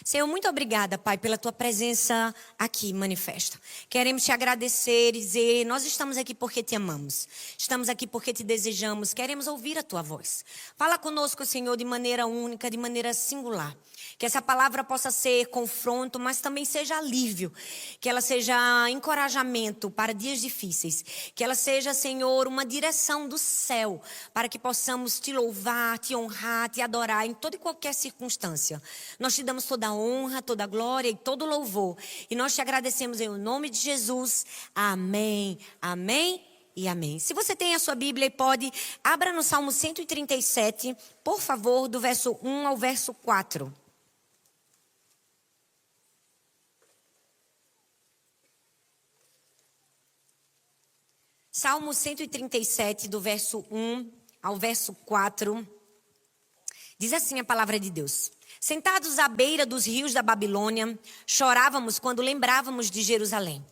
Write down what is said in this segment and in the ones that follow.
Senhor, muito obrigada, Pai, pela tua presença aqui manifesta. Queremos te agradecer e dizer, nós estamos aqui porque te amamos. Estamos aqui porque te desejamos, queremos ouvir a tua voz. Fala conosco, Senhor, de maneira única, de maneira singular. Que essa palavra possa ser confronto, mas também seja alívio. Que ela seja encorajamento para dias difíceis. Que ela seja, Senhor, uma direção do céu, para que possamos te louvar, te honrar, te adorar em toda e qualquer circunstância. Nós te damos toda a honra, toda a glória e todo o louvor. E nós te agradecemos em nome de Jesus. Amém, amém e amém. Se você tem a sua Bíblia e pode, abra no Salmo 137, por favor, do verso 1 ao verso 4. Salmo 137, do verso 1 ao verso 4, diz assim a palavra de Deus. Sentados à beira dos rios da Babilônia, chorávamos quando lembrávamos de Jerusalém.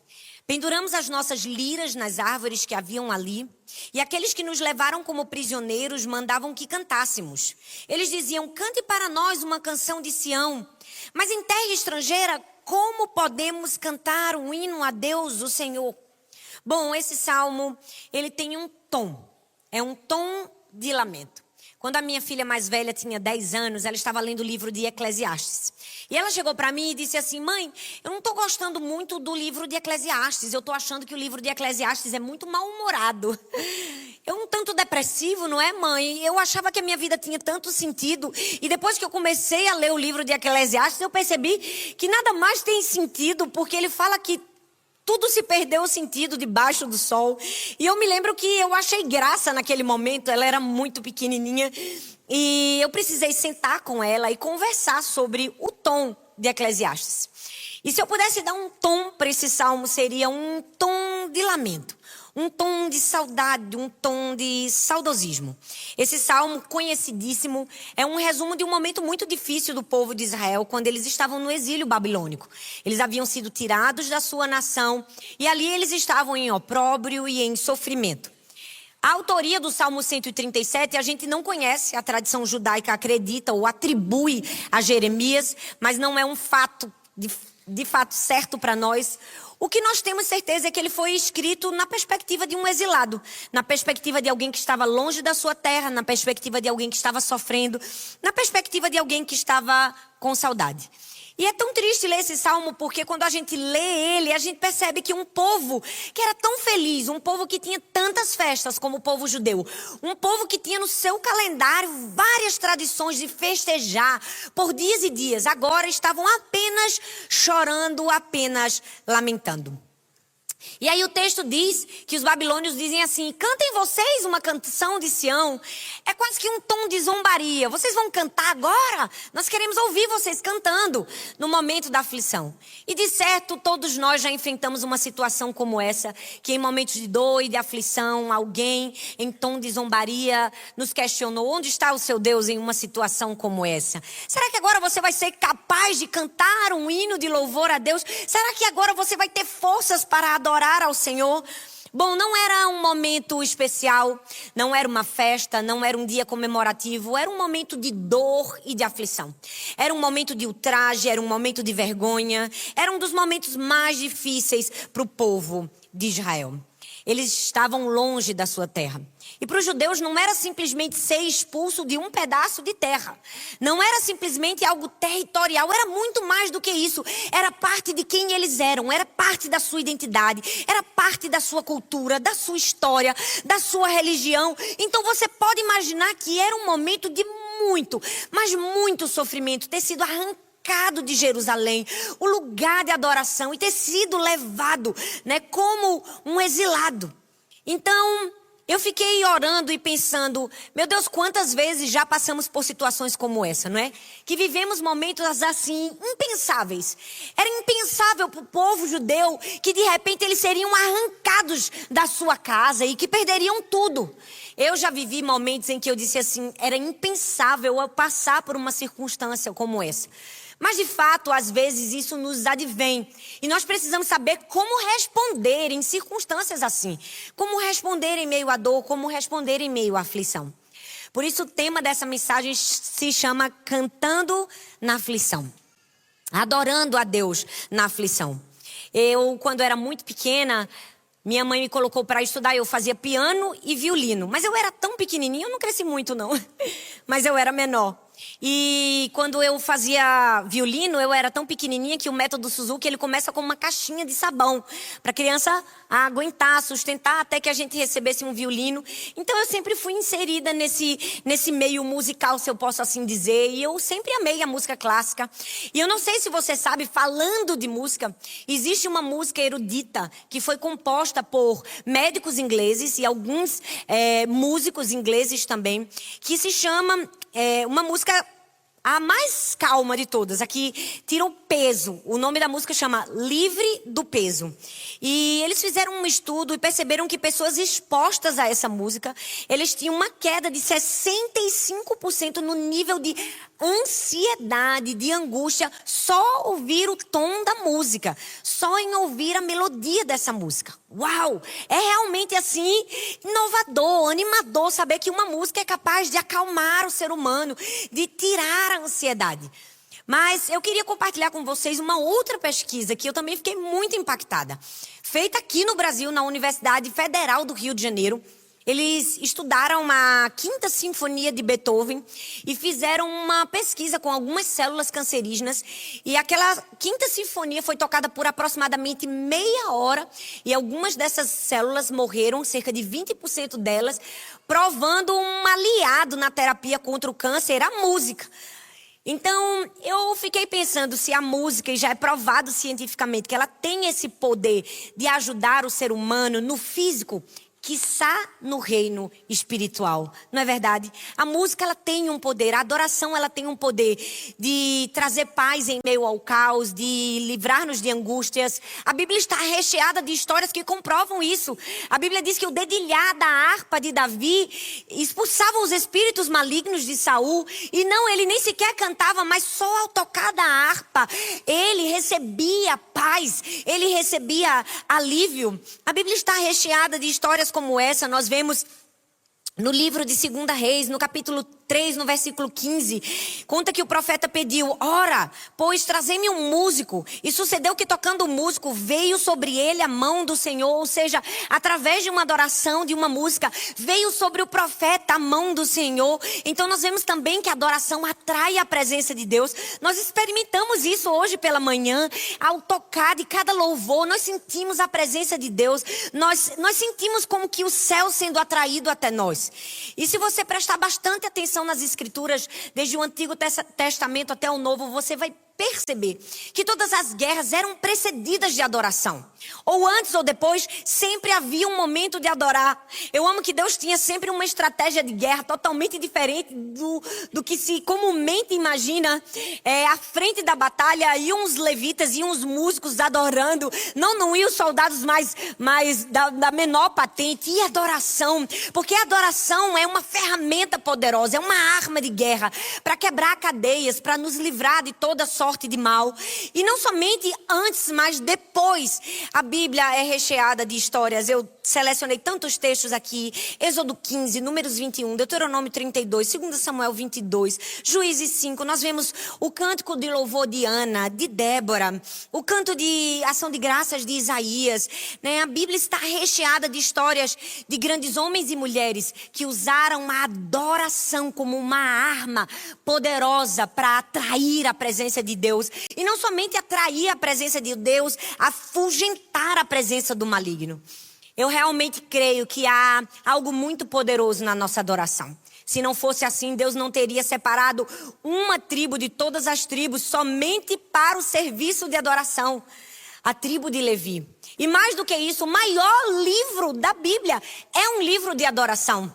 Penduramos as nossas liras nas árvores que haviam ali, e aqueles que nos levaram como prisioneiros mandavam que cantássemos. Eles diziam, cante para nós uma canção de Sião. Mas em terra estrangeira, como podemos cantar um hino a Deus, o Senhor? Bom, esse salmo, ele tem um tom. É um tom de lamento. Quando a minha filha mais velha tinha 10 anos, ela estava lendo o livro de Eclesiastes. E ela chegou para mim e disse assim, mãe, eu não estou gostando muito do livro de Eclesiastes. Eu estou achando que o livro de Eclesiastes é muito mal-humorado. É um tanto depressivo, não é, mãe? Eu achava que a minha vida tinha tanto sentido. E depois que eu comecei a ler o livro de Eclesiastes, eu percebi que nada mais tem sentido, porque ele fala que tudo se perdeu o sentido debaixo do sol. E eu me lembro que eu achei graça naquele momento. Ela era muito pequenininha. E eu precisei sentar com ela e conversar sobre o tom de Eclesiastes. E se eu pudesse dar um tom para esse salmo, seria um tom de lamento. Um tom de saudade, um tom de saudosismo. Esse salmo conhecidíssimo é um resumo de um momento muito difícil do povo de Israel, quando eles estavam no exílio babilônico. Eles haviam sido tirados da sua nação e ali eles estavam em opróbrio e em sofrimento. A autoria do Salmo 137, a gente não conhece, a tradição judaica acredita ou atribui a Jeremias, mas não é um fato, de fato certo para nós. O que nós temos certeza é que ele foi escrito na perspectiva de um exilado, na perspectiva de alguém que estava longe da sua terra, na perspectiva de alguém que estava sofrendo, na perspectiva de alguém que estava com saudade. E é tão triste ler esse salmo porque quando a gente lê ele, a gente percebe que um povo que era tão feliz, um povo que tinha tantas festas como o povo judeu, um povo que tinha no seu calendário várias tradições de festejar por dias e dias, agora estavam apenas chorando, apenas lamentando. E aí o texto diz que os babilônios dizem assim, cantem vocês uma canção de Sião. É quase que um tom de zombaria. Vocês vão cantar agora? Nós queremos ouvir vocês cantando no momento da aflição. E de certo, todos nós já enfrentamos uma situação como essa, que em momentos de dor e de aflição, alguém em tom de zombaria nos questionou, onde está o seu Deus em uma situação como essa? Será que agora você vai ser capaz de cantar um hino de louvor a Deus? Será que agora você vai ter forças para adorar ao Senhor? Bom, não era um momento especial, não era uma festa, não era um dia comemorativo, era um momento de dor e de aflição. Era um momento de ultraje, era um momento de vergonha, era um dos momentos mais difíceis para o povo de Israel. Eles estavam longe da sua terra. E para os judeus não era simplesmente ser expulso de um pedaço de terra. Não era simplesmente algo territorial, era muito mais do que isso. Era parte de quem eles eram, era parte da sua identidade, era parte da sua cultura, da sua história, da sua religião. Então você pode imaginar que era um momento de muito, mas muito sofrimento, ter sido arrancado de Jerusalém, o lugar de adoração, e ter sido levado, como um exilado. Então eu fiquei orando e pensando, meu Deus, quantas vezes já passamos por situações como essa, não é? Que vivemos momentos assim, impensáveis. Era impensável para o povo judeu que de repente eles seriam arrancados da sua casa e que perderiam tudo. Eu já vivi momentos em que eu disse assim, era impensável eu passar por uma circunstância como essa. Mas de fato, às vezes isso nos advém. E nós precisamos saber como responder em circunstâncias assim. Como responder em meio à dor, como responder em meio à aflição. Por isso o tema dessa mensagem se chama Cantando na Aflição. adorando a Deus na aflição. Quando era muito pequena, minha mãe me colocou para estudar, eu fazia piano e violino. Mas eu era tão pequenininha, eu não cresci muito não, mas eu era menor. E quando eu fazia violino, eu era tão pequenininha que o método Suzuki, ele começa com uma caixinha de sabão, para a criança aguentar, sustentar, até que a gente recebesse um violino. Então eu sempre fui inserida nesse meio musical, se eu posso assim dizer, e eu sempre amei a música clássica. E eu não sei se você sabe, falando de música, existe uma música erudita que foi composta por médicos ingleses e alguns músicos ingleses também, que se chama... uma música a mais calma de todas, aqui tira o peso. O nome da música chama Livre do Peso. E eles fizeram um estudo e perceberam que pessoas expostas a essa música, eles tinham uma queda de 65% no nível de ansiedade, de angústia, só ouvir o tom da música, só em ouvir a melodia dessa música. Uau! É realmente assim, inovador, animador saber que uma música é capaz de acalmar o ser humano, de tirar a ansiedade. Mas eu queria compartilhar com vocês uma outra pesquisa que eu também fiquei muito impactada. Feita aqui no Brasil, na Universidade Federal do Rio de Janeiro. Eles estudaram a Quinta Sinfonia de Beethoven e fizeram uma pesquisa com algumas células cancerígenas. E aquela Quinta Sinfonia foi tocada por aproximadamente meia hora e algumas dessas células morreram, cerca de 20% delas, provando um aliado na terapia contra o câncer, a música. Então, eu fiquei pensando se a música, e já é provado cientificamente que ela tem esse poder de ajudar o ser humano no físico, quiçá no reino espiritual, não é verdade? A música, ela tem um poder, a adoração, ela tem um poder de trazer paz em meio ao caos, de livrar-nos de angústias. A Bíblia está recheada de histórias que comprovam isso. A Bíblia diz que o dedilhar da harpa de Davi expulsava os espíritos malignos de Saul, e não, ele nem sequer cantava, mas só ao tocar da harpa, ele recebia paz, ele recebia alívio. A Bíblia está recheada de histórias como essa. Nós vemos no livro de 2 Reis, no capítulo 3, no versículo 15, conta que o profeta pediu: ora, pois trazei-me um músico. E sucedeu que, tocando o músico, veio sobre ele a mão do Senhor. Ou seja, através de uma adoração, de uma música, veio sobre o profeta a mão do Senhor. Então nós vemos também que a adoração atrai a presença de Deus. Nós experimentamos isso hoje pela manhã. Ao tocar de cada louvor, nós sentimos a presença de Deus. Nós sentimos como que o céu sendo atraído até nós. E se você prestar bastante atenção nas escrituras, desde o Antigo Testamento até o Novo, você vai perceber que todas as guerras eram precedidas de adoração. Ou antes ou depois, sempre havia um momento de adorar. Eu amo que Deus tinha sempre uma estratégia de guerra totalmente diferente do que se comumente imagina. À frente da batalha, iam os levitas, iam os músicos adorando. Não iam os soldados mais da menor patente. E adoração, porque a adoração é uma ferramenta poderosa, é uma arma de guerra para quebrar cadeias, para nos livrar de toda sorte de mal. E não somente antes, mas depois. A Bíblia é recheada de histórias. Eu selecionei tantos textos aqui: Êxodo 15, Números 21, Deuteronômio 32, 2 Samuel 22, Juízes 5. Nós vemos o cântico de louvor de Ana, de Débora, o canto de ação de graças de Isaías, né? A Bíblia está recheada de histórias de grandes homens e mulheres que usaram a adoração como uma arma poderosa para atrair a presença de Deus. E não somente atrair a presença de Deus, afugentar a presença do maligno. Eu realmente creio que há algo muito poderoso na nossa adoração. Se não fosse assim, Deus não teria separado uma tribo de todas as tribos somente para o serviço de adoração. A tribo de Levi. E mais do que isso, o maior livro da Bíblia é um livro de adoração.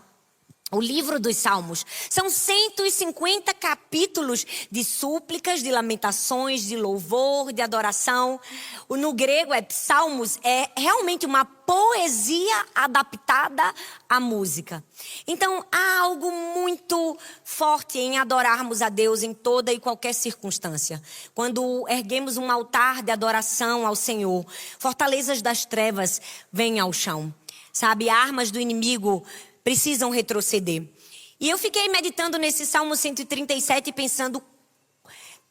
O livro dos Salmos. São 150 capítulos de súplicas, de lamentações, de louvor, de adoração. No grego, psalmos, é realmente uma poesia adaptada à música. Então, há algo muito forte em adorarmos a Deus em toda e qualquer circunstância. Quando erguemos um altar de adoração ao Senhor, fortalezas das trevas vêm ao chão. Sabe, armas do inimigo precisam retroceder. E eu fiquei meditando nesse Salmo 137 pensando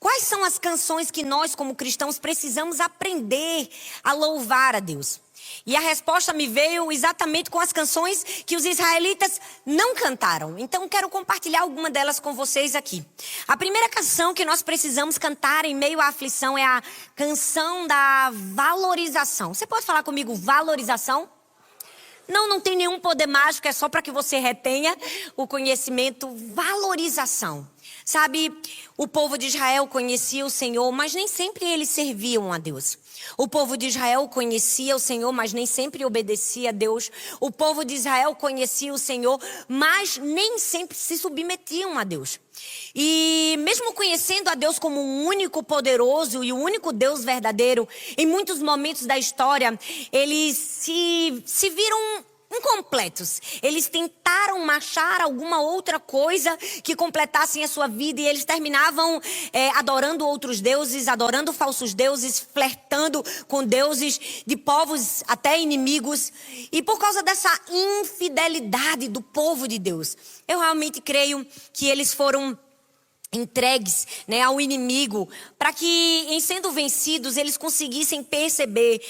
quais são as canções que nós, como cristãos, precisamos aprender a louvar a Deus? E a resposta me veio exatamente com as canções que os israelitas não cantaram. Então, quero compartilhar alguma delas com vocês aqui. A primeira canção que nós precisamos cantar em meio à aflição é a canção da valorização. Você pode falar comigo, valorização? Não tem nenhum poder mágico, é só para que você retenha o conhecimento. Valorização. Sabe, o povo de Israel conhecia o Senhor, mas nem sempre eles serviam a Deus. O povo de Israel conhecia o Senhor, mas nem sempre obedecia a Deus. O povo de Israel conhecia o Senhor, mas nem sempre se submetiam a Deus. E mesmo conhecendo a Deus como o único poderoso e o único Deus verdadeiro, em muitos momentos da história, eles se viram incompletos. Eles tentaram achar alguma outra coisa que completassem a sua vida e eles terminavam adorando outros deuses, adorando falsos deuses, flertando com deuses de povos até inimigos. E por causa dessa infidelidade do povo de Deus, eu realmente creio que eles foram entregues, ao inimigo, para que, em sendo vencidos, eles conseguissem perceber,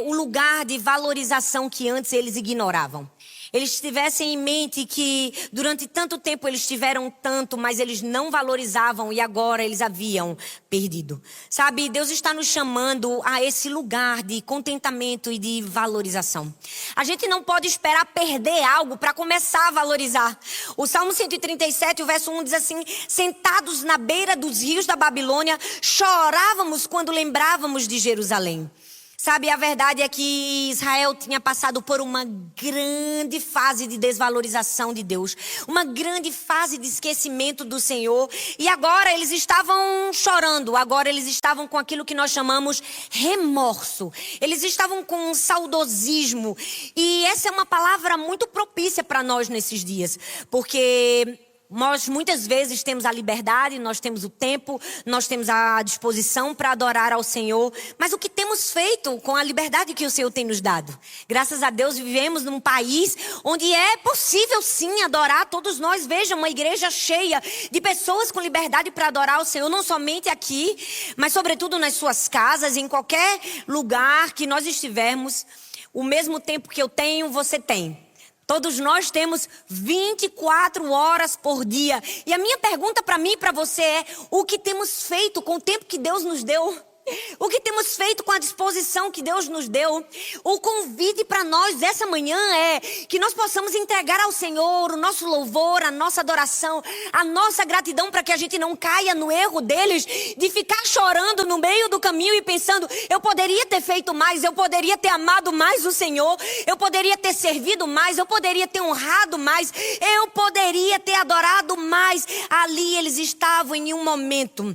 o lugar de valorização que antes eles ignoravam. Eles tivessem em mente que durante tanto tempo eles tiveram tanto, mas eles não valorizavam e agora eles haviam perdido. Sabe, Deus está nos chamando a esse lugar de contentamento e de valorização. A gente não pode esperar perder algo para começar a valorizar. O Salmo 137, o verso 1 diz assim: sentados na beira dos rios da Babilônia, chorávamos quando lembrávamos de Jerusalém. Sabe, a verdade é que Israel tinha passado por uma grande fase de desvalorização de Deus, uma grande fase de esquecimento do Senhor, e agora eles estavam chorando, agora eles estavam com aquilo que nós chamamos remorso, eles estavam com um saudosismo, e essa é uma palavra muito propícia para nós nesses dias, porque nós muitas vezes temos a liberdade, nós temos o tempo, nós temos a disposição para adorar ao Senhor. Mas o que temos feito com a liberdade que o Senhor tem nos dado? Graças a Deus vivemos num país onde é possível sim adorar. Todos nós, vejam, uma igreja cheia de pessoas com liberdade para adorar o Senhor. Não somente aqui, mas sobretudo nas suas casas, em qualquer lugar que nós estivermos. O mesmo tempo que eu tenho, você tem. Todos nós temos 24 horas por dia. E a minha pergunta para mim e para você é: o que temos feito com o tempo que Deus nos deu? O que temos feito com a disposição que Deus nos deu? O convite para nós dessa manhã é que nós possamos entregar ao Senhor o nosso louvor, a nossa adoração, a nossa gratidão, para que a gente não caia no erro deles de ficar chorando no meio do caminho e pensando: eu poderia ter feito mais, eu poderia ter amado mais o Senhor, eu poderia ter servido mais, eu poderia ter honrado mais, eu poderia ter adorado mais. Ali eles estavam em um momento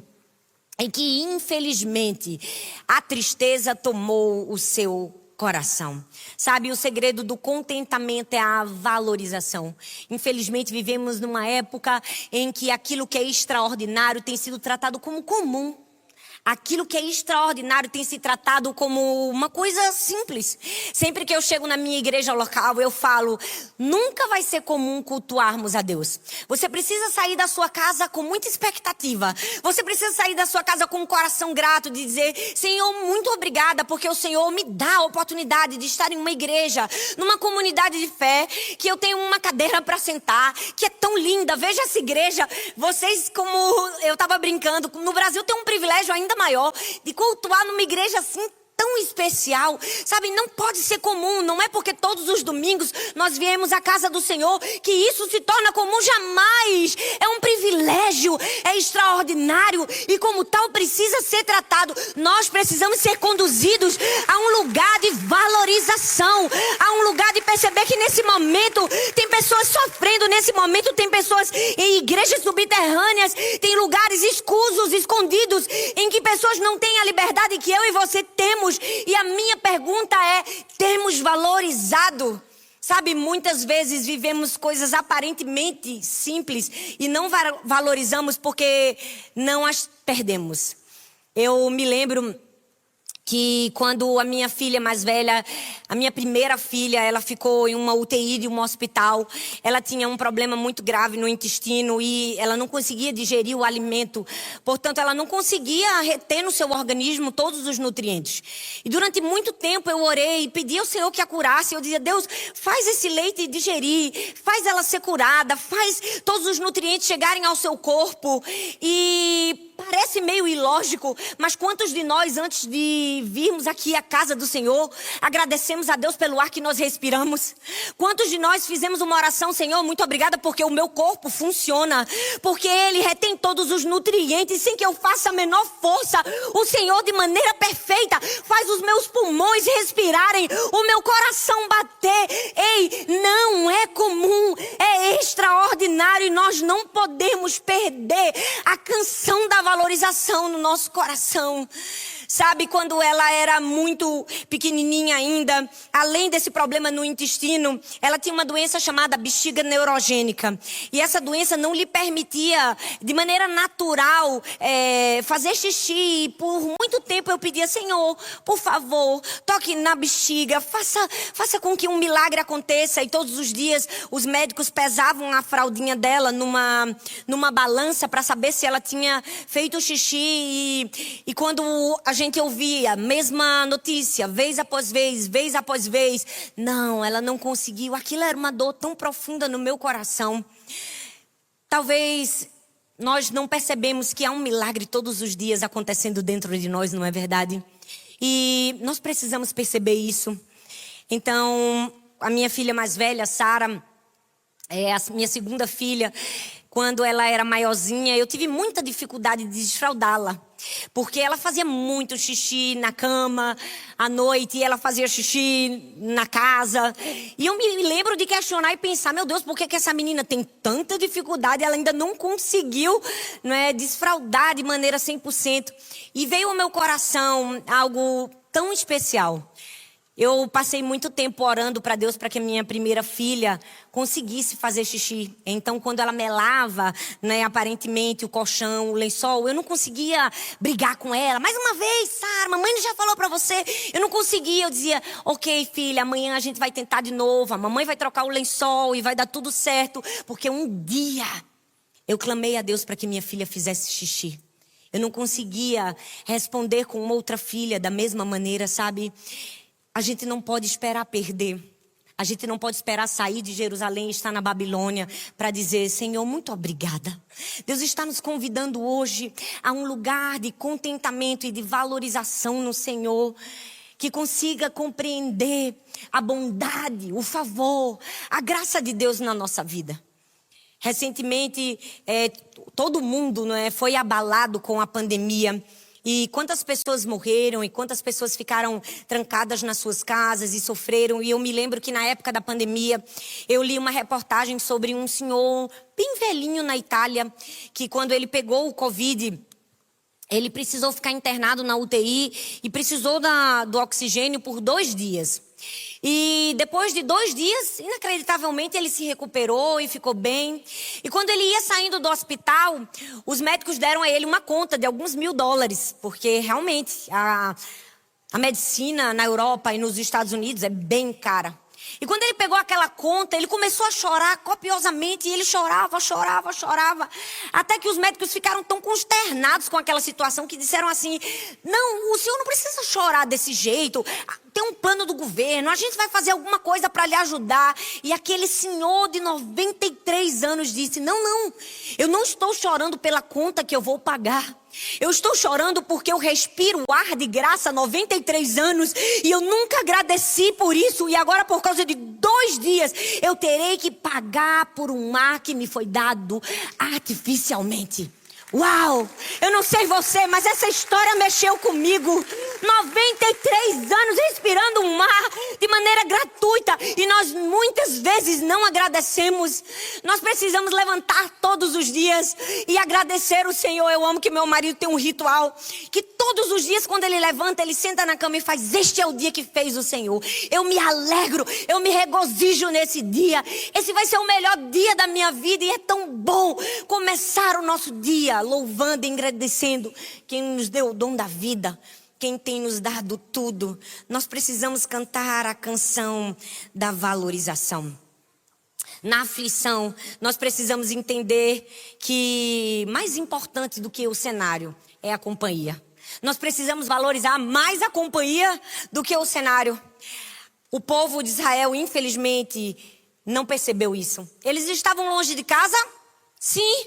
em que, infelizmente, a tristeza tomou o seu coração. Sabe, o segredo do contentamento é a valorização. Infelizmente, vivemos numa época em que aquilo que é extraordinário tem sido tratado como comum. Aquilo que é extraordinário tem se tratado como uma coisa simples. Sempre que eu chego na minha igreja local, eu falo: nunca vai ser comum cultuarmos a Deus. Você precisa sair da sua casa com muita expectativa. Você precisa sair da sua casa com um coração grato, de dizer: Senhor, muito obrigada, porque o Senhor me dá a oportunidade de estar em uma igreja, numa comunidade de fé, que eu tenho uma cadeira para sentar, que é tão linda. Veja essa igreja. Vocês, como eu estava brincando, no Brasil tem um privilégio ainda maior de cultuar numa igreja assim tão especial, sabe? Não pode ser comum, não é porque todos os domingos nós viemos à casa do Senhor que isso se torna comum, jamais. É um privilégio, é extraordinário e como tal precisa ser tratado. Nós precisamos ser conduzidos a um lugar de valorização, a um lugar de perceber que nesse momento tem pessoas sofrendo, nesse momento tem pessoas em igrejas subterrâneas, tem lugares escusos, escondidos, em que pessoas não têm a liberdade que eu e você temos. E a minha pergunta é: temos valorizado? Sabe, muitas vezes vivemos coisas aparentemente simples e não valorizamos porque não as perdemos. Eu me lembro que quando a minha filha mais velha, a minha primeira filha, ela ficou em uma UTI de um hospital. Ela tinha um problema muito grave no intestino e ela não conseguia digerir o alimento. Portanto, ela não conseguia reter no seu organismo todos os nutrientes. E durante muito tempo eu orei e pedi ao Senhor que a curasse. Eu dizia, Deus, faz esse leite digerir, faz ela ser curada, faz todos os nutrientes chegarem ao seu corpo. E parece meio ilógico, mas quantos de nós, antes de virmos aqui à casa do Senhor, agradecemos a Deus pelo ar que nós respiramos? Quantos de nós fizemos uma oração, Senhor, muito obrigada porque o meu corpo funciona, porque Ele retém todos os nutrientes sem que eu faça a menor força. O Senhor, de maneira perfeita, faz os meus pulmões respirarem, o meu coração bater. Ei, não é comum, é extraordinário e nós não podemos perder a canção da valorização no nosso coração. Sabe, quando ela era muito pequenininha ainda, além desse problema no intestino, ela tinha uma doença chamada bexiga neurogênica. E essa doença não lhe permitia, de maneira natural, fazer xixi. E por muito tempo eu pedia, Senhor, por favor, toque na bexiga, faça com que um milagre aconteça. E todos os dias os médicos pesavam a fraldinha dela numa balança para saber se ela tinha feito xixi. E quando a gente ouvia a mesma notícia, vez após vez, não, ela não conseguiu. Aquilo era uma dor tão profunda no meu coração. Talvez nós não percebemos que há um milagre todos os dias acontecendo dentro de nós, não é verdade? E nós precisamos perceber isso. Então, a minha filha mais velha, Sara, a minha segunda filha, quando ela era maiorzinha, eu tive muita dificuldade de desfraldá-la. Porque ela fazia muito xixi na cama, à noite, e ela fazia xixi na casa. E eu me lembro de questionar e pensar, meu Deus, por que essa menina tem tanta dificuldade? Ela ainda não conseguiu, desfraldar de maneira 100%. E veio ao meu coração algo tão especial. Eu passei muito tempo orando para Deus para que a minha primeira filha conseguisse fazer xixi. Então, quando ela melava, aparentemente, o colchão, o lençol, eu não conseguia brigar com ela. Mais uma vez, Sara, mamãe já falou para você. Eu não conseguia. Eu dizia, ok, filha, amanhã a gente vai tentar de novo. A mamãe vai trocar o lençol e vai dar tudo certo. Porque um dia eu clamei a Deus para que minha filha fizesse xixi. Eu não conseguia responder com uma outra filha da mesma maneira, sabe? A gente não pode esperar perder. A gente não pode esperar sair de Jerusalém e estar na Babilônia para dizer, Senhor, muito obrigada. Deus está nos convidando hoje a um lugar de contentamento e de valorização no Senhor, que consiga compreender a bondade, o favor, a graça de Deus na nossa vida. Recentemente, todo mundo foi abalado com a pandemia. E quantas pessoas morreram e quantas pessoas ficaram trancadas nas suas casas e sofreram. E eu me lembro que na época da pandemia, eu li uma reportagem sobre um senhor bem velhinho na Itália, que quando ele pegou o Covid, ele precisou ficar internado na UTI e precisou do oxigênio por 2 dias. E depois de 2 dias, inacreditavelmente, ele se recuperou e ficou bem. E quando ele ia saindo do hospital, os médicos deram a ele uma conta de alguns $1.000, porque realmente a medicina na Europa e nos Estados Unidos é bem cara. E quando ele pegou aquela conta, ele começou a chorar copiosamente. E ele chorava. Até que os médicos ficaram tão consternados com aquela situação que disseram assim, não, o senhor não precisa chorar desse jeito. Tem um plano do governo, a gente vai fazer alguma coisa para lhe ajudar. E aquele senhor de 93 anos disse, não, eu não estou chorando pela conta que eu vou pagar. Eu estou chorando porque eu respiro ar de graça há 93 anos e eu nunca agradeci por isso. E agora, por causa de 2 dias, eu terei que pagar por um ar que me foi dado artificialmente. Uau! Eu não sei você, mas essa história mexeu comigo. 93 anos respirando um ar de maneira gratuita. E nós muitas vezes não agradecemos. Nós precisamos levantar todos os dias e agradecer o Senhor. Eu amo que meu marido tem um ritual que todos os dias quando ele levanta, ele senta na cama e faz, este é o dia que fez o Senhor. Eu me alegro, eu me regozijo nesse dia. Esse vai ser o melhor dia da minha vida e é tão bom começar o nosso dia louvando e agradecendo quem nos deu o dom da vida. quem tem nos dado tudo. Nós precisamos cantar a canção da valorização. Na aflição, nós precisamos entender que mais importante do que o cenário é a companhia. Nós precisamos valorizar mais a companhia do que o cenário. O povo de Israel, infelizmente, não percebeu isso. Eles estavam longe de casa? Sim.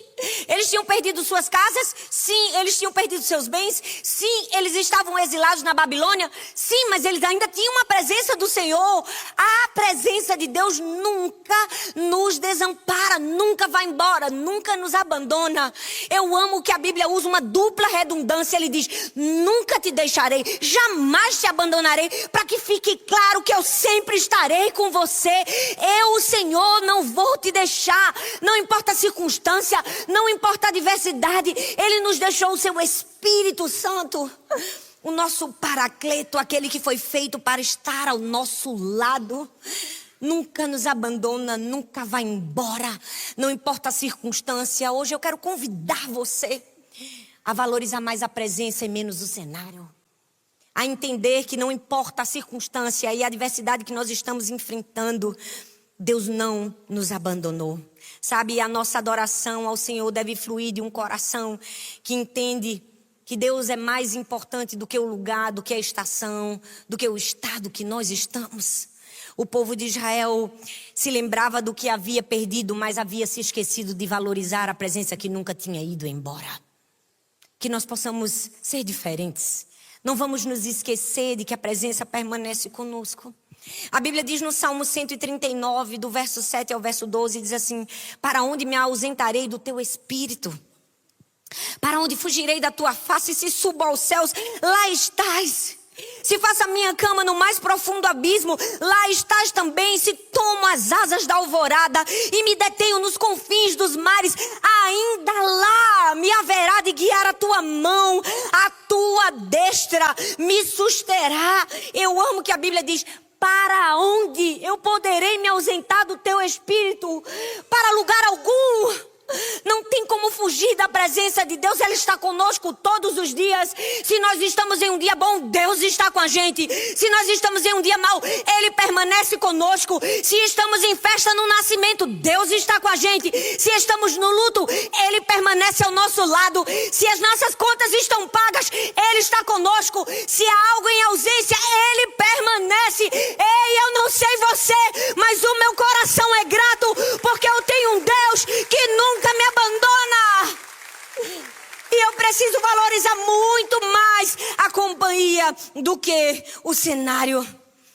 Eles tinham perdido suas casas? Sim. Eles tinham perdido seus bens? Sim. Eles estavam exilados na Babilônia? Sim, mas eles ainda tinham a presença do Senhor. A presença de Deus nunca nos desampara, nunca vai embora, nunca nos abandona. Eu amo que a Bíblia usa uma dupla redundância. Ele diz, nunca te deixarei, jamais te abandonarei, para que fique claro que eu sempre estarei com você. Eu, o Senhor, não vou te deixar, não importa a circunstância, não importa a adversidade. Ele nos deixou o seu Espírito Santo, o nosso paracleto, aquele que foi feito para estar ao nosso lado. Nunca nos abandona, nunca vai embora, não importa a circunstância. Hoje eu quero convidar você a valorizar mais a presença e menos o cenário. A entender que não importa a circunstância e a adversidade que nós estamos enfrentando, Deus não nos abandonou. Sabe, a nossa adoração ao Senhor deve fluir de um coração que entende que Deus é mais importante do que o lugar, do que a estação, do que o estado que nós estamos. O povo de Israel se lembrava do que havia perdido, mas havia se esquecido de valorizar a presença que nunca tinha ido embora. Que nós possamos ser diferentes. Não vamos nos esquecer de que a presença permanece conosco. A Bíblia diz no Salmo 139, do verso 7 ao verso 12, diz assim: para onde me ausentarei do teu espírito? Para onde fugirei da tua face? Se subo aos céus, lá estás. Se faço a minha cama no mais profundo abismo, lá estás também. Se tomo as asas da alvorada e me detenho nos confins dos mares, ainda lá me haverá de guiar a tua mão, a tua destra me susterá. Eu amo que a Bíblia diz: para onde eu poderei me ausentar do teu espírito? Para lugar algum. Não tem como fugir da presença de Deus. Ela está conosco todos os dias. Se nós estamos em um dia bom, Deus está com a gente. Se nós estamos em um dia mau, Ele permanece conosco. Se estamos em festa no nascimento, Deus está com a gente. Se estamos no luto, Ele permanece ao nosso lado. Se as nossas contas estão pagas, Ele está conosco. Se há algo em ausência, Ele permanece. Ei, eu não sei você, mas o meu coração é grato, porque eu tenho um Deus que nunca me abandona. E eu preciso valorizar muito mais a companhia do que o cenário.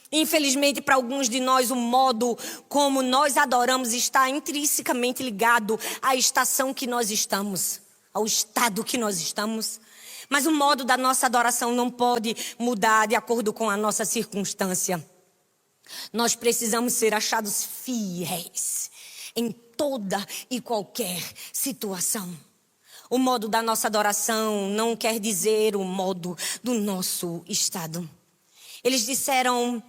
Infelizmente, para alguns de nós, o modo como nós adoramos está intrinsecamente ligado à estação que nós estamos, ao estado que nós estamos. Mas o modo da nossa adoração não pode mudar de acordo com a nossa circunstância. Nós precisamos ser achados fiéis em toda e qualquer situação. O modo da nossa adoração não quer dizer o modo do nosso estado. Eles disseram: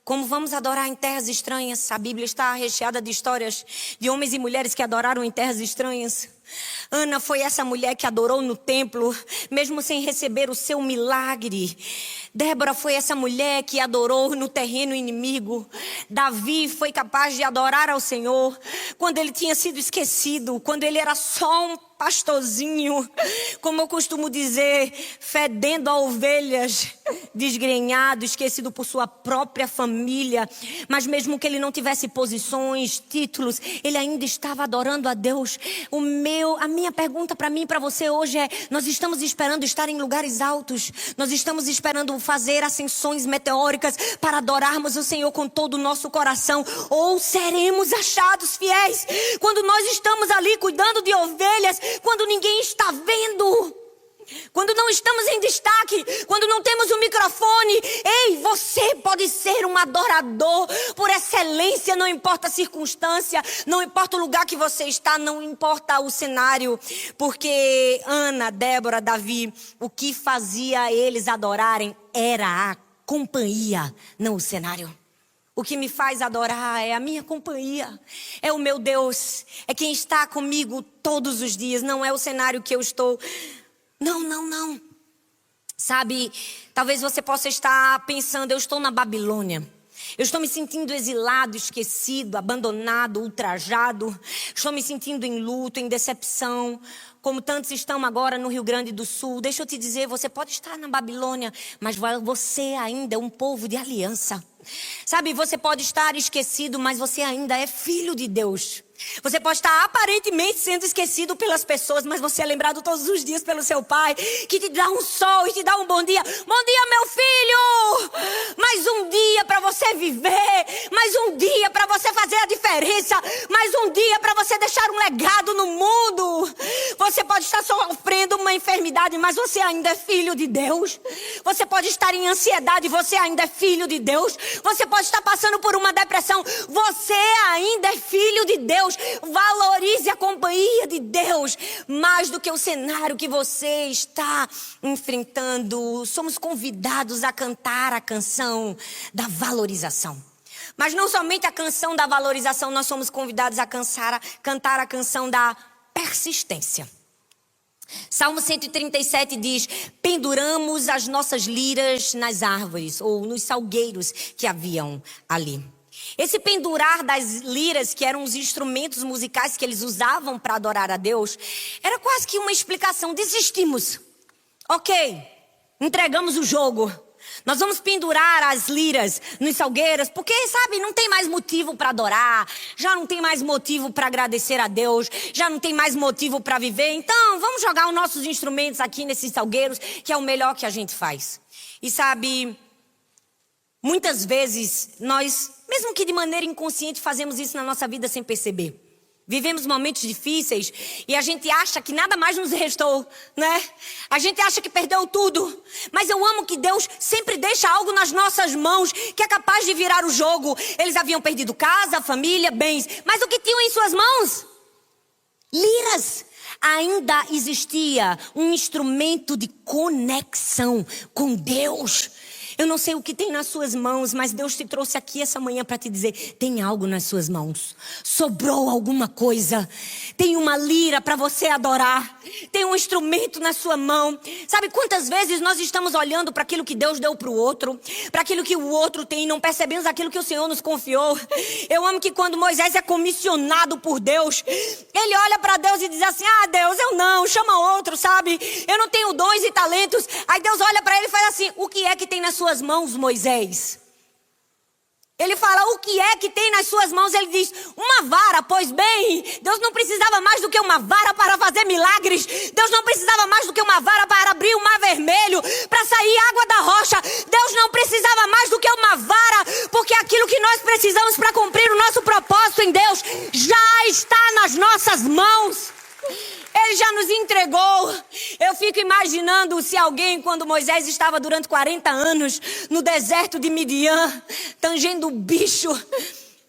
como vamos adorar em terras estranhas? A Bíblia está recheada de histórias de homens e mulheres que adoraram em terras estranhas. Ana foi essa mulher que adorou no templo, mesmo sem receber o seu milagre. Débora foi essa mulher que adorou no terreno inimigo. Davi foi capaz de adorar ao Senhor quando ele tinha sido esquecido, quando ele era só um pastorzinho, como eu costumo dizer, fedendo a ovelhas, desgrenhado, esquecido por sua própria família. Mas mesmo que ele não tivesse posições, títulos, ele ainda estava adorando a Deus. A minha pergunta para mim e para você hoje é: nós estamos esperando estar em lugares altos? Nós estamos esperando fazer ascensões meteóricas para adorarmos o Senhor com todo o nosso coração? Ou seremos achados fiéis quando nós estamos ali cuidando de ovelhas, quando ninguém está vendo, quando não estamos em destaque, quando não temos o microfone? Ei, você pode ser um adorador por excelência, não importa a circunstância, não importa o lugar que você está, não importa o cenário. Porque Ana, Débora, Davi, o que fazia eles adorarem era a companhia, não o cenário. O que me faz adorar é a minha companhia, é o meu Deus, é quem está comigo todos os dias, não é o cenário que eu estou. Não. Sabe, talvez você possa estar pensando, eu estou na Babilônia. Eu estou me sentindo exilado, esquecido, abandonado, ultrajado. Estou me sentindo em luto, em decepção, como tantos estão agora no Rio Grande do Sul. Deixa eu te dizer, você pode estar na Babilônia, mas você ainda é um povo de aliança. Sabe, você pode estar esquecido, mas você ainda é filho de Deus. Você pode estar aparentemente sendo esquecido pelas pessoas, mas você é lembrado todos os dias pelo seu pai, que te dá um sol e te dá um bom dia. Bom dia, meu filho! Mais um dia para você viver, mais um dia para você fazer a diferença, mais um dia para você deixar um legado no mundo. Você pode estar sofrendo uma enfermidade, mas você ainda é filho de Deus. Você pode estar em ansiedade, você ainda é filho de Deus. Você pode estar passando por uma depressão, você ainda é filho de Deus. Valorize a companhia de Deus mais do que o cenário que você está enfrentando. Somos convidados a cantar a canção da valorização. Mas não somente a canção da valorização, nós somos convidados a cantar a canção da persistência. Salmo 137 diz: penduramos as nossas liras nas árvores ou nos salgueiros que haviam ali. Esse pendurar das liras, que eram os instrumentos musicais que eles usavam para adorar a Deus, era quase que uma explicação. Desistimos. Ok, entregamos o jogo. Nós vamos pendurar as liras nos salgueiros, porque, sabe, não tem mais motivo para adorar, já não tem mais motivo para agradecer a Deus, já não tem mais motivo para viver. Então, vamos jogar os nossos instrumentos aqui nesses salgueiros, que é o melhor que a gente faz. E sabe, muitas vezes nós, mesmo que de maneira inconsciente, fazemos isso na nossa vida sem perceber. Vivemos momentos difíceis e a gente acha que nada mais nos restou, né? A gente acha que perdeu tudo. Mas eu amo que Deus sempre deixa algo nas nossas mãos que é capaz de virar o jogo. Eles haviam perdido casa, família, bens. Mas o que tinham em suas mãos? Liras. Ainda existia um instrumento de conexão com Deus. Eu não sei o que tem nas suas mãos, mas Deus te trouxe aqui essa manhã para te dizer: tem algo nas suas mãos. Sobrou alguma coisa. Tem uma lira para você adorar. Tem um instrumento na sua mão. Sabe quantas vezes nós estamos olhando para aquilo que Deus deu para o outro, para aquilo que o outro tem, e não percebemos aquilo que o Senhor nos confiou? Eu amo que quando Moisés é comissionado por Deus, ele olha para Deus e diz assim: ah, Deus, eu não, chama outro, sabe? Eu não tenho dons e talentos. Aí Deus olha para ele e faz assim: o que é que tem nas suas mãos, Moisés? Ele fala: o que é que tem nas suas mãos? Ele diz: uma vara. Pois bem, Deus não precisava mais do que uma vara para fazer milagres. Deus não precisava mais do que uma vara para abrir o mar vermelho, para sair água da rocha. Deus não precisava mais do que uma vara, porque aquilo que nós precisamos para cumprir o nosso propósito em Deus já está nas nossas mãos. Ele já nos entregou. Eu fico imaginando se alguém, quando Moisés estava durante 40 anos no deserto de Midian, tangendo o bicho,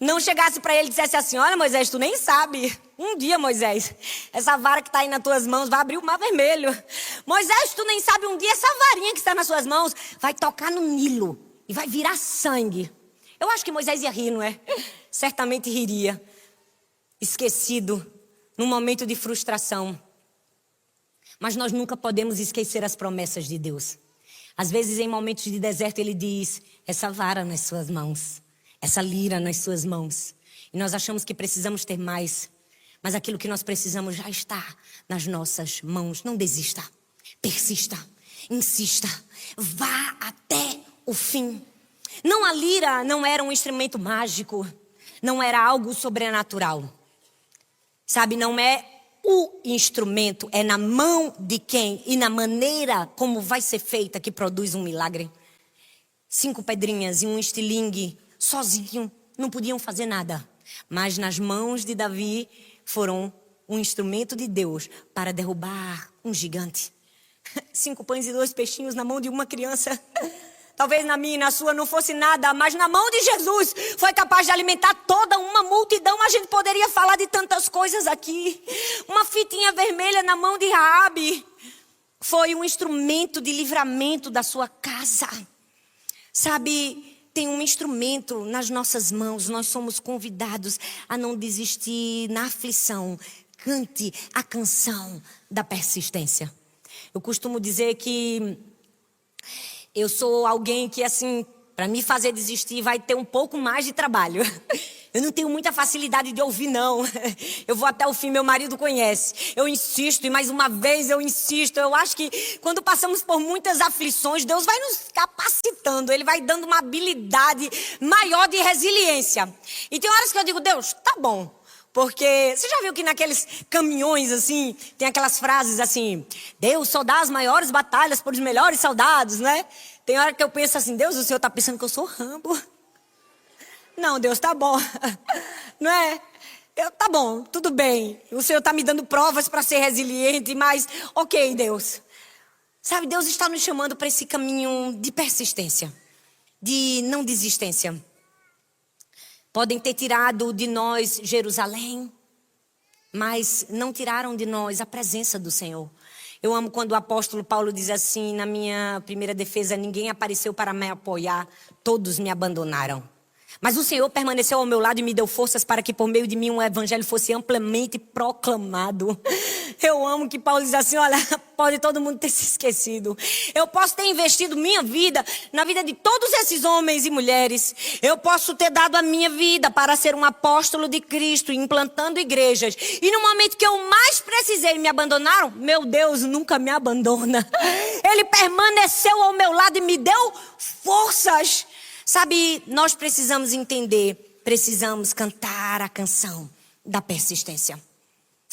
não chegasse para ele e dissesse assim: olha, Moisés, tu nem sabe. Um dia, Moisés, essa vara que está aí nas tuas mãos vai abrir o mar vermelho. Moisés, tu nem sabe, um dia essa varinha que está nas suas mãos vai tocar no Nilo e vai virar sangue. Eu acho que Moisés ia rir, não é? Certamente riria. Esquecido, num momento de frustração. Mas nós nunca podemos esquecer as promessas de Deus. Às vezes, em momentos de deserto, Ele diz: essa vara nas suas mãos, essa lira nas suas mãos. E nós achamos que precisamos ter mais, mas aquilo que nós precisamos já está nas nossas mãos. Não desista, persista, insista, vá até o fim. Não, a lira não era um instrumento mágico, não era algo sobrenatural. Sabe, não é o instrumento, é na mão de quem e na maneira como vai ser feita que produz um milagre. 5 pedrinhas e um estilingue sozinho não podiam fazer nada. Mas nas mãos de Davi foram um instrumento de Deus para derrubar um gigante. 5 pães e 2 peixinhos na mão de uma criança. Talvez na minha e na sua não fosse nada, mas na mão de Jesus foi capaz de alimentar toda uma multidão. A gente poderia falar de tantas coisas aqui. Uma fitinha vermelha na mão de Raabe foi um instrumento de livramento da sua casa. Sabe, tem um instrumento nas nossas mãos. Nós somos convidados a não desistir na aflição. Cante a canção da persistência. Eu costumo dizer que Eu sou alguém que, assim, para me fazer desistir vai ter um pouco mais de trabalho. Eu não tenho muita facilidade de ouvir, não. Eu vou até o fim, meu marido conhece. Eu insisto, e mais uma vez eu insisto. Eu acho que quando passamos por muitas aflições, Deus vai nos capacitando. Ele vai dando uma habilidade maior de resiliência. E tem horas que eu digo, Deus, tá bom. Porque você já viu que naqueles caminhões, assim, tem aquelas frases assim, Deus só dá as maiores batalhas para os melhores soldados, né? Tem hora que eu penso assim, Deus, o Senhor está pensando que eu sou Rambo. Não, Deus, tá bom. Não é? Tá bom, tudo bem. O Senhor está me dando provas para ser resiliente, mas ok, Deus. Sabe, Deus está nos chamando para esse caminho de persistência, de não desistência. Podem ter tirado de nós Jerusalém, mas não tiraram de nós a presença do Senhor. Eu amo quando o apóstolo Paulo diz assim, na minha primeira defesa, ninguém apareceu para me apoiar, todos me abandonaram. Mas o Senhor permaneceu ao meu lado e me deu forças para que por meio de mim um evangelho fosse amplamente proclamado. Eu amo que Paulo diz assim, olha, pode todo mundo ter se esquecido. Eu posso ter investido minha vida na vida de todos esses homens e mulheres. Eu posso ter dado a minha vida para ser um apóstolo de Cristo, implantando igrejas. E no momento que eu mais precisei me abandonaram, meu Deus nunca me abandona. Ele permaneceu ao meu lado e me deu forças. Sabe, nós precisamos entender, precisamos cantar a canção da persistência.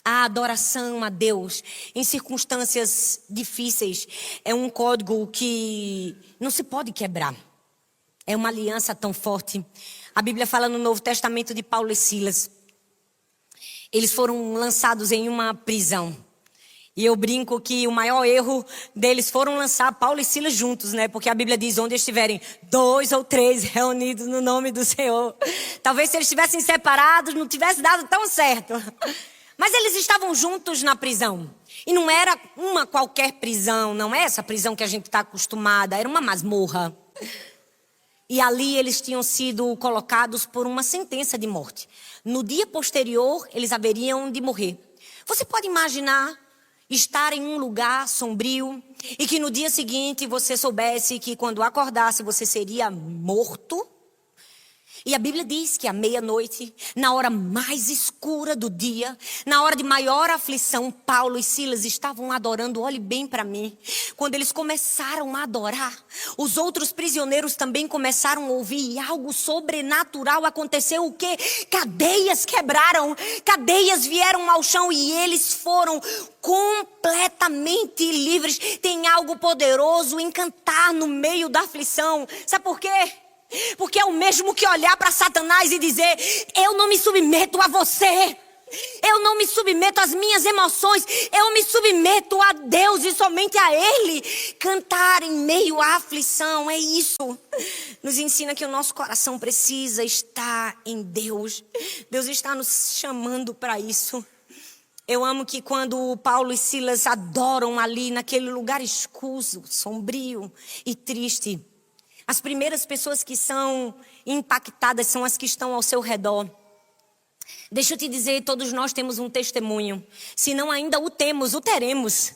A adoração a Deus em circunstâncias difíceis é um código que não se pode quebrar. É uma aliança tão forte. A Bíblia fala no Novo Testamento de Paulo e Silas. Eles foram lançados em uma prisão. E eu brinco que o maior erro deles foram lançar Paulo e Silas juntos, né? Porque a Bíblia diz, onde estiverem 2 ou 3 reunidos no nome do Senhor. Talvez se eles estivessem separados, não tivesse dado tão certo. Mas eles estavam juntos na prisão. E não era uma qualquer prisão, não é essa prisão que a gente está acostumada, era uma masmorra. E ali eles tinham sido colocados por uma sentença de morte. No dia posterior, eles haveriam de morrer. Você pode imaginar estar em um lugar sombrio e que no dia seguinte você soubesse que quando acordasse você seria morto? E a Bíblia diz que à meia-noite, na hora mais escura do dia, na hora de maior aflição, Paulo e Silas estavam adorando, olhe bem para mim. Quando eles começaram a adorar, os outros prisioneiros também começaram a ouvir e algo sobrenatural aconteceu. O quê? Cadeias quebraram, cadeias vieram ao chão e eles foram completamente livres. Tem algo poderoso em cantar no meio da aflição. Sabe por quê? Porque é o mesmo que olhar para Satanás e dizer, eu não me submeto a você. Eu não me submeto às minhas emoções. Eu me submeto a Deus e somente a Ele. Cantar em meio à aflição, é isso. Nos ensina que o nosso coração precisa estar em Deus. Deus está nos chamando para isso. Eu amo que quando Paulo e Silas adoram ali naquele lugar escuso, sombrio e triste, as primeiras pessoas que são impactadas são as que estão ao seu redor. Deixa eu te dizer, todos nós temos um testemunho. Se não ainda o temos, o teremos.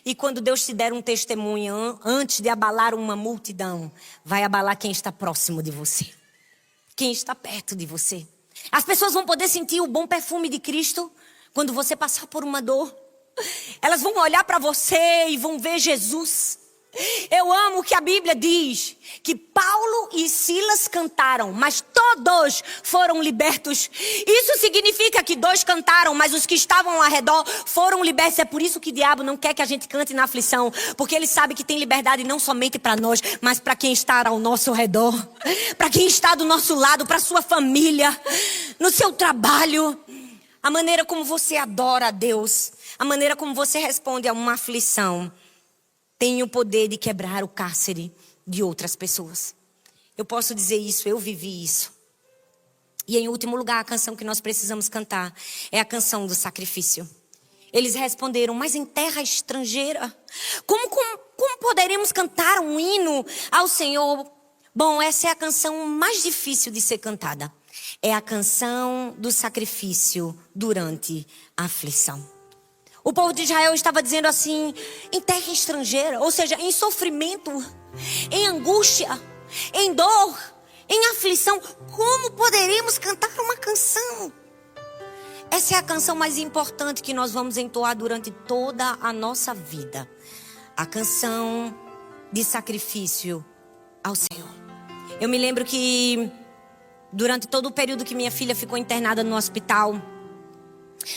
E quando Deus te der um testemunho, antes de abalar uma multidão, vai abalar quem está próximo de você. Quem está perto de você. As pessoas vão poder sentir o bom perfume de Cristo quando você passar por uma dor. Elas vão olhar para você e vão ver Jesus. Eu amo que a Bíblia diz que Paulo e Silas cantaram, mas todos foram libertos. Isso significa que 2 cantaram, mas os que estavam ao redor foram libertos. É por isso que o diabo não quer que a gente cante na aflição, porque ele sabe que tem liberdade não somente para nós, mas para quem está ao nosso redor, para quem está do nosso lado, para sua família, no seu trabalho. A maneira como você adora a Deus, a maneira como você responde a uma aflição, tem o poder de quebrar o cárcere de outras pessoas. Eu posso dizer isso, eu vivi isso. E em último lugar, a canção que nós precisamos cantar é a canção do sacrifício. Eles responderam, mas em terra estrangeira, como poderemos cantar um hino ao Senhor? Bom, essa é a canção mais difícil de ser cantada. É a canção do sacrifício durante a aflição. O povo de Israel estava dizendo assim, em terra estrangeira, ou seja, em sofrimento, em angústia, em dor, em aflição. Como poderíamos cantar uma canção? Essa é a canção mais importante que nós vamos entoar durante toda a nossa vida. A canção de sacrifício ao Senhor. Eu me lembro que durante todo o período que minha filha ficou internada no hospital,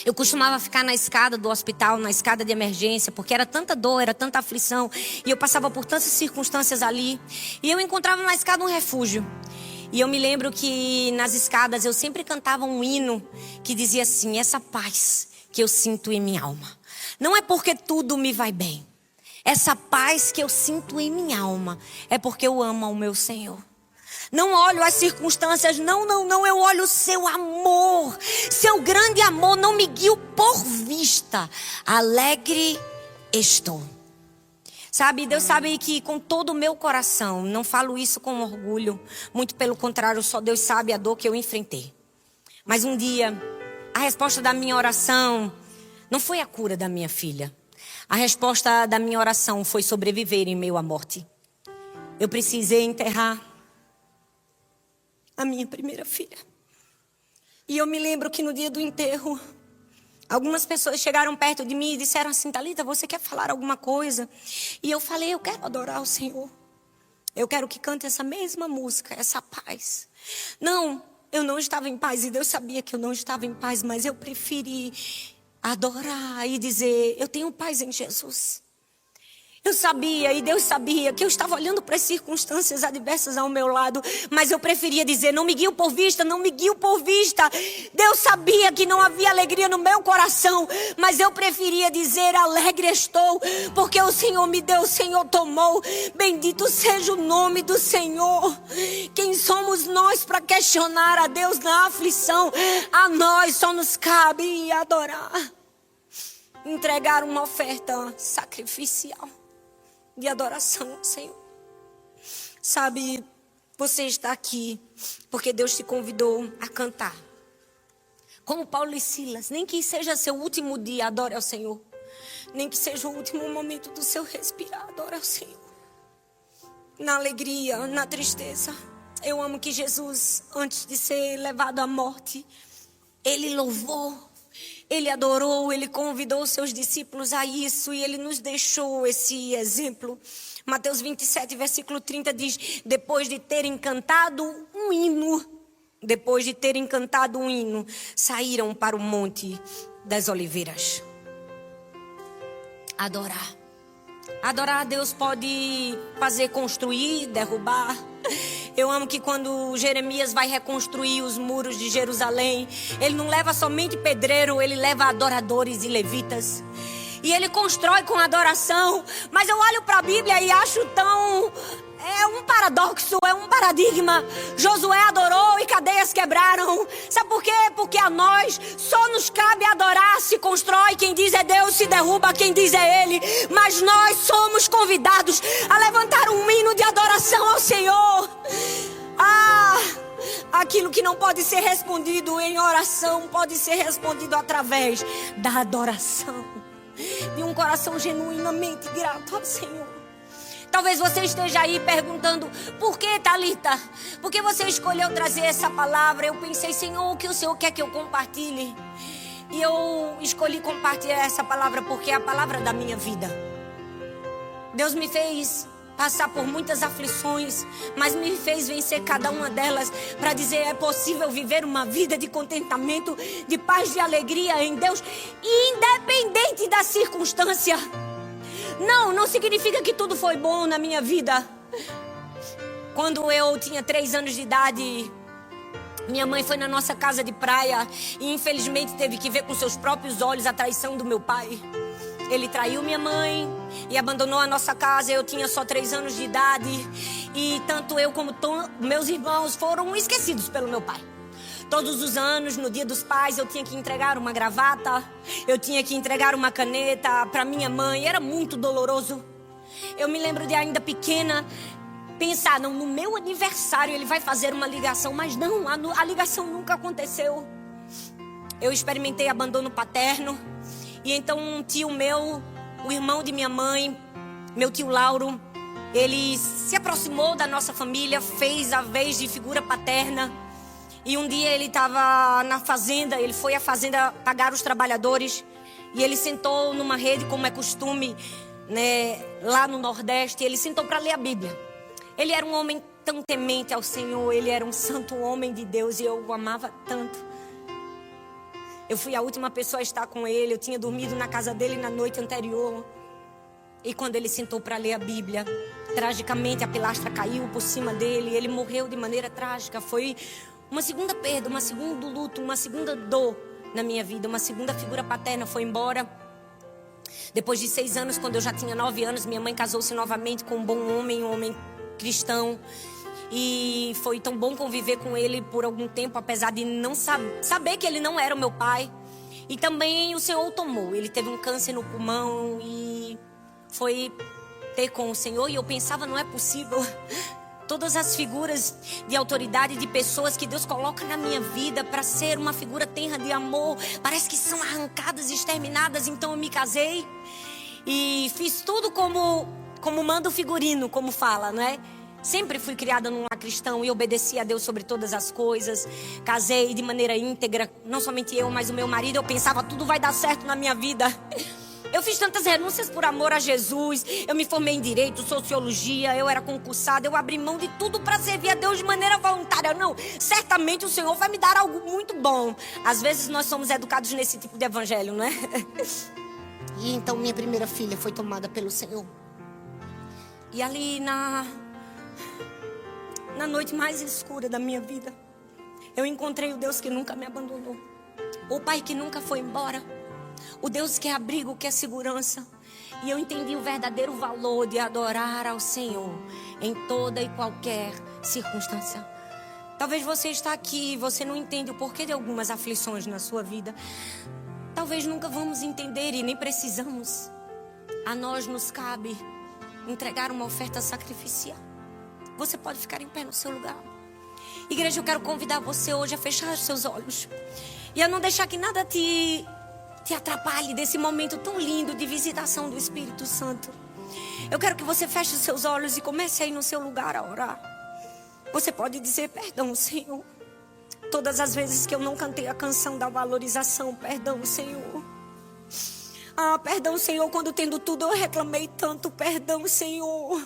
eu costumava ficar na escada do hospital, na escada de emergência, porque era tanta dor, era tanta aflição, e eu passava por tantas circunstâncias ali, e eu encontrava na escada um refúgio. E eu me lembro que nas escadas eu sempre cantava um hino que dizia assim: essa paz que eu sinto em minha alma, não é porque tudo me vai bem, essa paz que eu sinto em minha alma é porque eu amo ao meu Senhor. Não olho as circunstâncias, não, eu olho o seu amor, seu grande amor, não me guio por vista, alegre estou. Sabe, Deus sabe que com todo o meu coração, não falo isso com orgulho, muito pelo contrário, só Deus sabe a dor que eu enfrentei. Mas um dia, a resposta da minha oração não foi a cura da minha filha. A resposta da minha oração foi sobreviver em meio à morte. Eu precisei enterrar a minha primeira filha. E eu me lembro que no dia do enterro, algumas pessoas chegaram perto de mim e disseram assim: Thalita, você quer falar alguma coisa? E eu falei: eu quero adorar o Senhor. Eu quero que cante essa mesma música, essa paz. Não, eu não estava em paz e Deus sabia que eu não estava em paz, mas eu preferi adorar e dizer: eu tenho paz em Jesus. Eu sabia e Deus sabia que eu estava olhando para as circunstâncias adversas ao meu lado, mas eu preferia dizer: não me guio por vista, não me guio por vista. Deus sabia que não havia alegria no meu coração, mas eu preferia dizer: alegre estou, porque o Senhor me deu, o Senhor tomou. Bendito seja o nome do Senhor. Quem somos nós para questionar a Deus na aflição? A nós só nos cabe adorar, entregar uma oferta sacrificial de adoração ao Senhor. Sabe, você está aqui porque Deus te convidou a cantar. Como Paulo e Silas, nem que seja seu último dia, adore ao Senhor. Nem que seja o último momento do seu respirar, adore ao Senhor. Na alegria, na tristeza. Eu amo que Jesus, antes de ser levado à morte, ele louvou, ele adorou, ele convidou seus discípulos a isso e ele nos deixou esse exemplo. Mateus 27, versículo 30 diz: depois de terem cantado um hino, saíram para o Monte das Oliveiras. Adorar. Adorar a Deus pode fazer construir, derrubar. Eu amo que quando Jeremias vai reconstruir os muros de Jerusalém, ele não leva somente pedreiro, ele leva adoradores e levitas. E ele constrói com adoração. Mas eu olho para a Bíblia e acho tão... é um paradoxo, é um paradigma. Josué adorou e cadeias quebraram. Sabe por quê? Porque a nós só nos cabe adorar. Se constrói, quem diz é Deus, se derruba, quem diz é Ele. Mas nós somos convidados a levantar um hino de adoração ao Senhor. Aquilo que não pode ser respondido em oração pode ser respondido através da adoração, de um coração genuinamente grato ao Senhor. Talvez você esteja aí perguntando: por que, Thalita? Por que você escolheu trazer essa palavra? Eu pensei: Senhor, o que o Senhor quer que eu compartilhe? E eu escolhi compartilhar essa palavra porque é a palavra da minha vida. Deus me fez passar por muitas aflições, mas me fez vencer cada uma delas para dizer: é possível viver uma vida de contentamento, de paz, de alegria em Deus, independente da circunstância. Não significa que tudo foi bom na minha vida. Quando eu tinha 3 anos de idade, minha mãe foi na nossa casa de praia e infelizmente teve que ver com seus próprios olhos a traição do meu pai. Ele traiu minha mãe e abandonou a nossa casa. Eu tinha só 3 anos de idade e tanto eu como meus irmãos foram esquecidos pelo meu pai. Todos os anos, no dia dos pais, eu tinha que entregar uma gravata, eu tinha que entregar uma caneta para minha mãe. Era muito doloroso. Eu me lembro de ainda pequena pensar: não, no meu aniversário ele vai fazer uma ligação. Mas não, a ligação nunca aconteceu. Eu experimentei abandono paterno E então um tio meu, o irmão de minha mãe, meu tio Lauro, ele se aproximou da nossa família, fez a vez de figura paterna. E um dia ele estava na fazenda, ele foi à fazenda pagar os trabalhadores. E ele sentou numa rede, como é costume, né, lá no Nordeste. Ele sentou para ler a Bíblia. Ele era um homem tão temente ao Senhor, ele era um santo homem de Deus e eu o amava tanto. Eu fui a última pessoa a estar com ele, eu tinha dormido na casa dele na noite anterior. E quando ele sentou para ler a Bíblia, tragicamente a pilastra caiu por cima dele, ele morreu de maneira trágica. Foi uma segunda perda, uma segunda luto, uma segunda dor na minha vida, uma segunda figura paterna foi embora. Depois de 6 anos, quando eu já tinha 9 anos, minha mãe casou-se novamente com um homem cristão. E foi tão bom conviver com ele por algum tempo, apesar de não saber que ele não era o meu pai. E também o Senhor o tomou. Ele teve um câncer no pulmão e foi ter com o Senhor. E eu pensava, não é possível. Todas as figuras de autoridade, de pessoas que Deus coloca na minha vida para ser uma figura tenra de amor, parece que são arrancadas, exterminadas. Então eu me casei e fiz tudo como manda o figurino, como fala, não é? Sempre fui criada num lar cristão e obedeci a Deus sobre todas as coisas. Casei de maneira íntegra, não somente eu, mas o meu marido. Eu pensava, tudo vai dar certo na minha vida. Eu fiz tantas renúncias por amor a Jesus. Eu me formei em Direito, Sociologia, eu era concursada. Eu abri mão de tudo para servir a Deus de maneira voluntária. Não, certamente o Senhor vai me dar algo muito bom. Às vezes nós somos educados nesse tipo de evangelho, não é? E então minha primeira filha foi tomada pelo Senhor. E ali na noite mais escura da minha vida, eu encontrei o Deus que nunca me abandonou, o Pai que nunca foi embora, o Deus que é abrigo, que é segurança. E eu entendi o verdadeiro valor de adorar ao Senhor em toda e qualquer circunstância. Talvez você está aqui e você não entende o porquê de algumas aflições na sua vida. Talvez nunca vamos entender e nem precisamos. A nós nos cabe entregar uma oferta sacrificial. Você pode ficar em pé no seu lugar. Igreja, eu quero convidar você hoje a fechar os seus olhos e a não deixar que nada te atrapalhe desse momento tão lindo de visitação do Espírito Santo. Eu quero que você feche os seus olhos e comece aí no seu lugar a orar. Você pode dizer, perdão, Senhor. Todas as vezes que eu não cantei a canção da valorização, perdão, Senhor. Ah, perdão, Senhor, quando tendo tudo eu reclamei tanto, perdão, Senhor.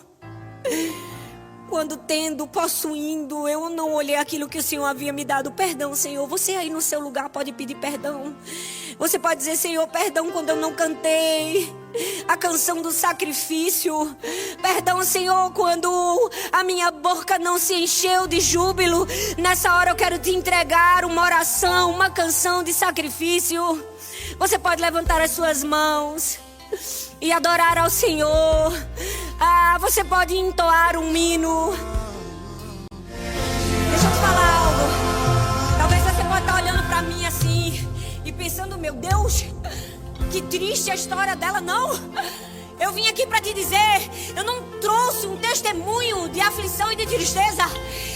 Quando tendo, possuindo, eu não olhei aquilo que o Senhor havia me dado. Perdão, Senhor. Você aí no seu lugar pode pedir perdão. Você pode dizer, Senhor, perdão quando eu não cantei a canção do sacrifício. Perdão, Senhor, quando a minha boca não se encheu de júbilo. Nessa hora eu quero te entregar uma oração, uma canção de sacrifício. Você pode levantar as suas mãos e adorar ao Senhor. Ah, você pode entoar um hino. Deixa eu te falar algo. Talvez você pode estar olhando para mim assim e pensando, meu Deus, que triste a história dela. Não, eu vim aqui para te dizer, eu não trouxe um testemunho de aflição e de tristeza.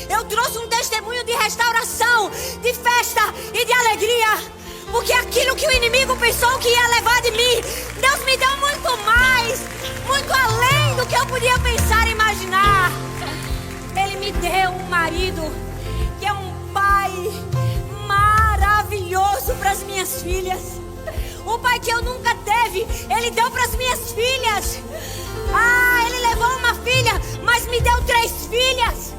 Eu trouxe um testemunho de restauração, de festa e de alegria. Porque aquilo que o inimigo pensou que ia levar de mim, Deus me deu muito mais, muito além do que eu podia pensar e imaginar. Ele me deu um marido que é um pai maravilhoso para as minhas filhas. Um pai que eu nunca teve, ele deu para as minhas filhas. Ah, ele levou uma filha, mas me deu 3 filhas.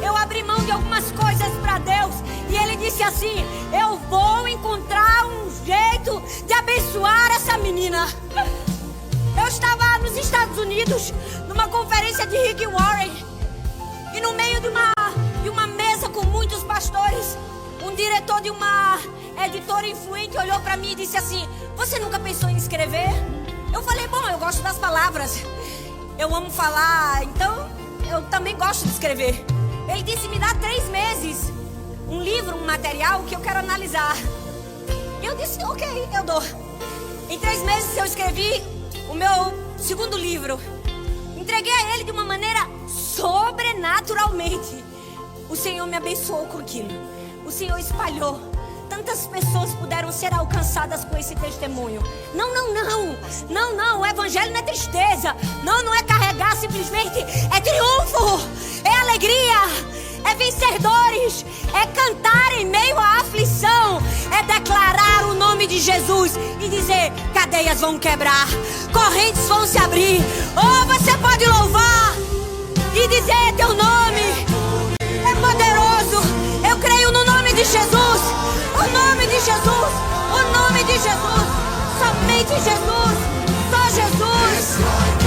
Eu abri mão de algumas coisas para Deus. E ele disse assim, eu vou encontrar um jeito de abençoar essa menina. Eu estava nos Estados Unidos, numa conferência de Rick Warren. E no meio de uma mesa com muitos pastores, um diretor de uma editora influente olhou para mim e disse assim, você nunca pensou em escrever? Eu falei, bom, eu gosto das palavras. Eu amo falar, então eu também gosto de escrever. Ele disse, me dá 3 meses. Um livro, um material que eu quero analisar. Eu disse, ok, eu dou. Em 3 meses eu escrevi o meu 2º livro. Entreguei a ele de uma maneira sobrenaturalmente. O Senhor me abençoou com aquilo. O Senhor espalhou tantas pessoas puderam ser alcançadas com esse testemunho. Não. O evangelho não é tristeza. Não é carregar simplesmente. É triunfo, é alegria, é vencedores, é cantar em meio à aflição, é declarar o nome de Jesus e dizer: cadeias vão quebrar, correntes vão se abrir. Oh, você pode louvar e dizer: teu nome é poderoso. Eu creio no nome de Jesus. O nome de Jesus. O nome de Jesus. Somente Jesus. Só Jesus.